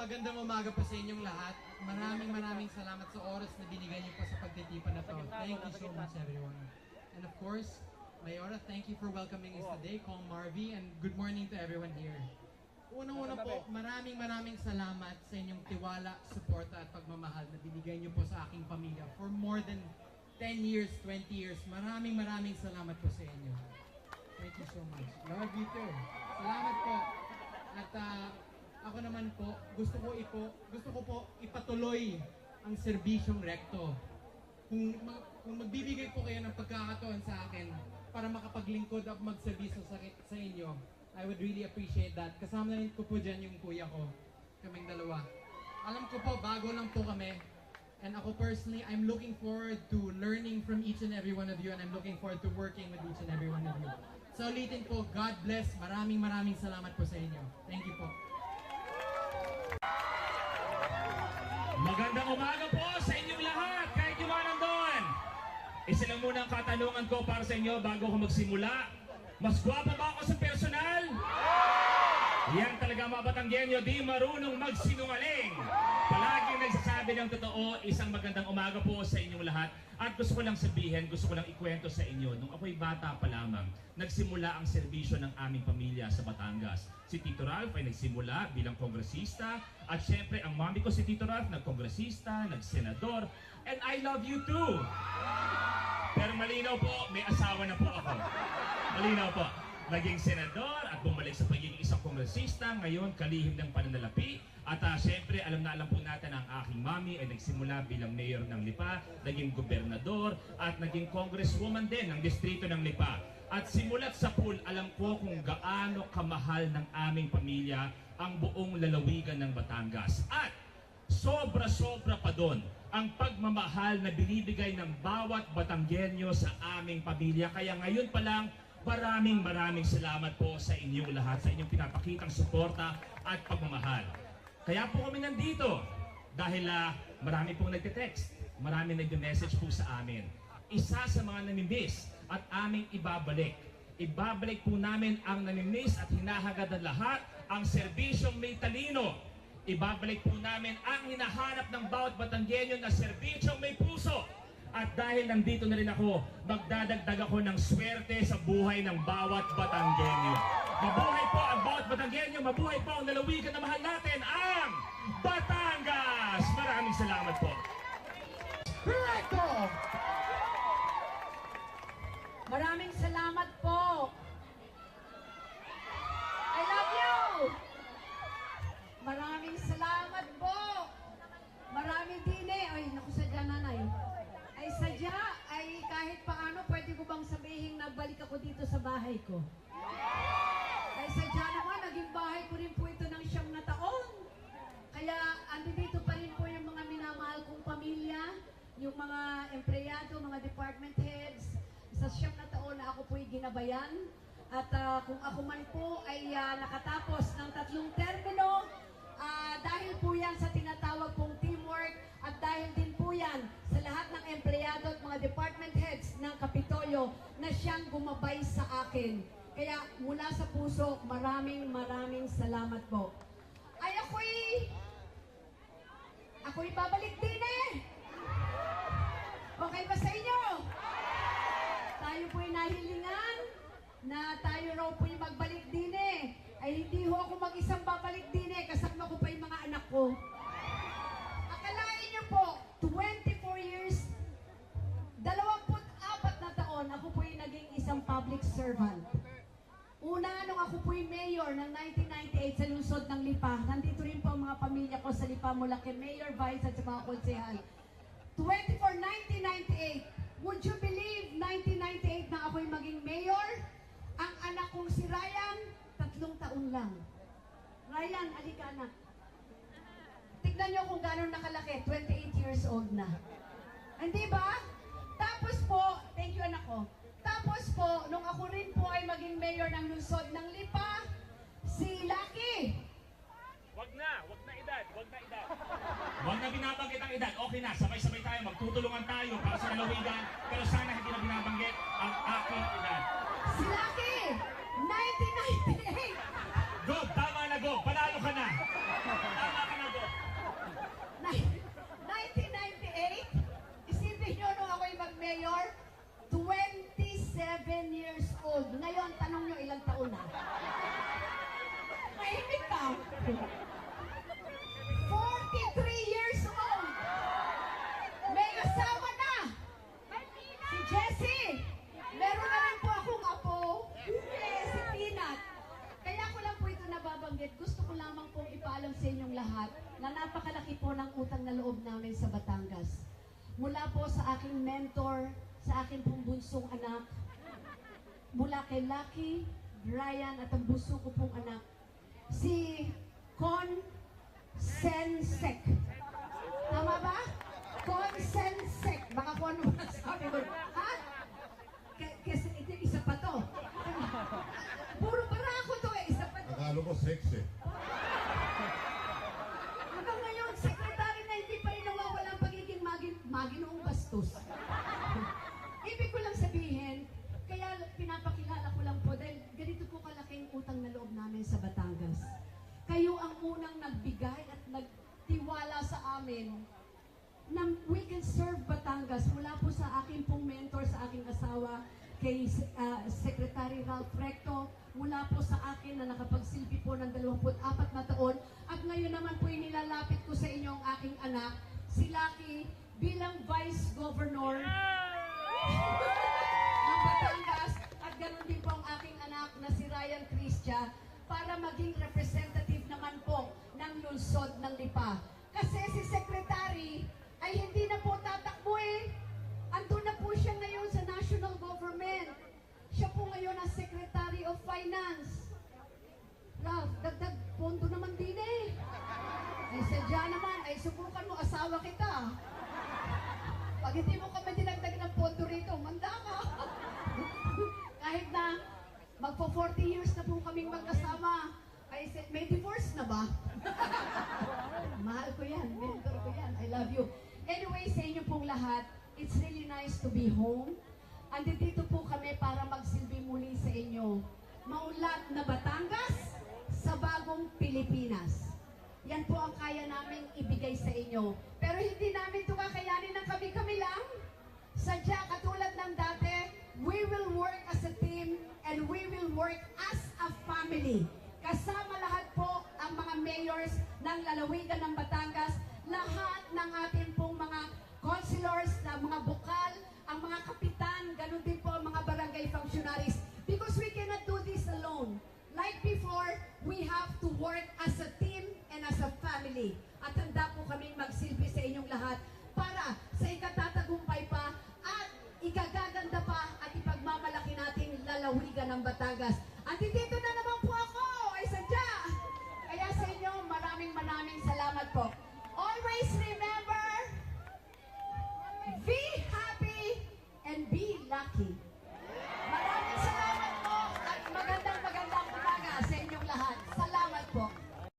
magandang umaga po sa inyong lahat. Maraming salamat sa oras na binigay niyo po sa pagtitipan na to. Thank you so much, everyone. And of course, Mayora, thank you for welcoming us today. Kong Marvy, and good morning to everyone here. Unang-una po, maraming salamat sa inyong tiwala, suporta at pagmamahal na binigay niyo po sa aking pamilya for more than 10 years, 20 years. Maraming salamat po sa inyo. Thank you so much. Love you too. Salamat po. At ako naman po, gusto ko po ipatuloy ang serbisyong rekto. Kung magbibigay po kayo ng pagkakataon sa akin para makapaglingkod at magserbisyo sa inyo, I would really appreciate that. Kasama na rin ko po dyan yung kuya ko, kaming dalawa. Alam ko po, bago lang po kami. And ako personally, I'm looking forward to learning from each and every one of you, and I'm looking forward to working with each and every one of you. So ulitin po, God bless. Maraming salamat po sa inyo. Thank you po. Magandang umaga po sa inyong lahat, kahit yung mga nandun. Isa lang muna ang katanungan ko para sa inyo bago ko magsimula. Mas gwapa ba ako sa personal? Yan talaga mga Batanggenyo, di marunong magsinungaling. Palaging nagsasabi ng totoo. Isang magandang umaga po sa inyong lahat. At gusto ko lang sabihin, gusto ko lang ikwento sa inyo, nung ako'y bata pa lamang, nagsimula ang serbisyo ng aming pamilya sa Batangas. Si Tito Ralph ay nagsimula bilang kongresista, at syempre ang mami ko si Tito Ralph, nagkongresista, nagsenador, and I love you too! Pero malinaw po, may asawa na po ako. Malinaw po. Naging senador at bumalik sa pagiging isang kongresista, ngayon kalihim ng pananalapi. At syempre, alam po natin ang aking mami ay nagsimula bilang mayor ng Lipa, naging gobernador, at naging congresswoman din ng distrito ng Lipa. At simulat sa pool, alam ko kung gaano kamahal ng aming pamilya ang buong lalawigan ng Batangas. At sobra-sobra pa doon ang pagmamahal na binibigay ng bawat Batanggenyo sa aming pamilya. Kaya ngayon pa lang, maraming salamat po sa inyong lahat, sa inyong pinapakitang suporta at pagmamahal. Kaya po kami nandito dahil marami pong nagte-text, marami nagde-message po sa amin. Isa sa mga namimiss at aming ibabalik. Ibabalik po namin ang namimiss at hinahagad ng lahat, ang serbisyong may talino. Ibabalik po namin ang hinahanap ng bawat Batanggenyo na serbisyong may puso. At dahil nandito na rin ako, magdadagdag ako ng swerte sa buhay ng bawat Batanggenyo. Mabuhay po ang bawat Batanggenyo, mabuhay po ang lalawigan na mahal natin, ang Batangas! Maraming salamat po. Recto! Maraming salamat po. I love you! Maraming salamat po. Marami din eh. Ay, naku, sadya nanay. Ay sadya, ay kahit paano pwede ko bang sabihin na balik ako dito sa bahay ko? Ay sadya naman, naging bahay ko rin po ito ng 9 na taon. Kaya andito pa rin po yung mga minamahal kong pamilya, yung mga empleyado, mga department heads, sa 9 na taon na ako po'y ginabayan. At kung ako man po ay nakatapos ng 3 termino, dahil po yan sa tinatawag pong teamwork, at dahil din po yan sa lahat ng empleyado at mga department heads ng Kapitolyo na siyang gumabay sa akin. Kaya mula sa puso, maraming salamat po. Ay ako'y babalik din eh! Okay ba sa inyo? Tayo po'y nahilingan na tayo raw po'y magbalik din eh. Ay hindi ho ako mag-isang babalik din eh, kasama ko pa yung mga anak ko. Akalain niyo po, 24 years, 24 na taon, ako po'y naging isang public servant. Una, nung ako po'y mayor ng 1998 sa lungsod ng Lipa, nandito rin po ang mga pamilya ko sa Lipa mula kay Mayor, Vice at sa mga konsehal. 1998, would you believe 1998 na ako'y maging mayor? Ang anak kong si Ryan, 3 taon lang. Ryan, halika anak. Tignan niyo kung gano'n nakalaki, 28 years old na. Hindi ba? Tapos po, thank you anak ko. Tapos po, nung ako rin po ay maging mayor ng lungsod ng Lipa, si Lucky. Wag na edad. Wag na binabanggit ang edad. Okay na, sabay-sabay tayo, magtutulungan tayo para sa lalawigan. Pero sana hindi na binabanggit ang aking edad. Si Lucky, 1998. Gob, tama na Gob, panalo ka na. Tama ka na Gob. lahat na napakalaki po ng utang na loob namin sa Batangas. Mula po sa aking mentor, sa aking pong bunsong anak, mula kay Lucky, Brian at ang bunso ko pong anak, si Con Sensek. Tama ba? Con Sensek. Baka kung ano sabi ko. Ha? Kasi ito, isa pa to. Puro para ako to eh. Isa pa to. Akala ko sexy. Hanggang ngayon, sekretary na hindi pa rin nawawala ang pagiging maginoong bastos. Ibig ko lang sabihin, kaya pinapakilala ko lang po dahil ganito po kalaking utang na loob namin sa Batangas. Kayo ang unang nagbigay at nagtiwala sa amin na we can serve Batangas mula po sa aking pong mentor, sa aking asawa, kay Secretary Ralph Recto, mula po sa akin na nakapagsilbi po ng 24 na taon, at ngayon naman po inilalapit ko sa inyo ang aking anak, si Lucky, bilang Vice Governor ng Batangas, at ganoon din po ang aking anak na si Ryan Cristia, para maging representative naman po ng lungsod ng Lipa. Kasi si Secretary ay hindi na po tatakbo eh. Andun na po siya ngayon sa national government. Siya po ngayon ang Secretary of Finance. Ralph, dagdag pondo naman din eh. Ay sadya naman, ay subukan mo, asawa kita. Pag hindi mo kami dinagdag ng pondo rito, manda ka. Kahit na magpo 40 years na po kaming magkasama, ay may divorce na ba? Mahal ko yan, mentor ko yan, I love you. Anyway, sa inyo pong lahat, it's really nice to be home. Andito po kami para magsilbi muli sa inyo. Maunlad na Batangas sa bagong Pilipinas. Yan po ang kaya naming ibigay sa inyo. Pero hindi namin ito kakayanin ng kami-kami lang. Sadya, katulad ng dati, we will work as a team and we will work as a family. Kasama lahat po ang mga mayors ng lalawigan ng Batangas, lahat ng ating pong mga councilors, ng mga bukal, ang mga kapitan, ganun din po ang mga barangay functionaries. Because we cannot do this alone. Like before, we have to work as a team and as a family. At handa po kaming magsilbi sa inyong lahat para sa ikatatagumpay pa at ikagaganda pa at ipagmamalaki natin lalawigan ng Batangas. At dito na naman po ako, ay sadya. Kaya sa inyo, maraming salamat po. Always remember, V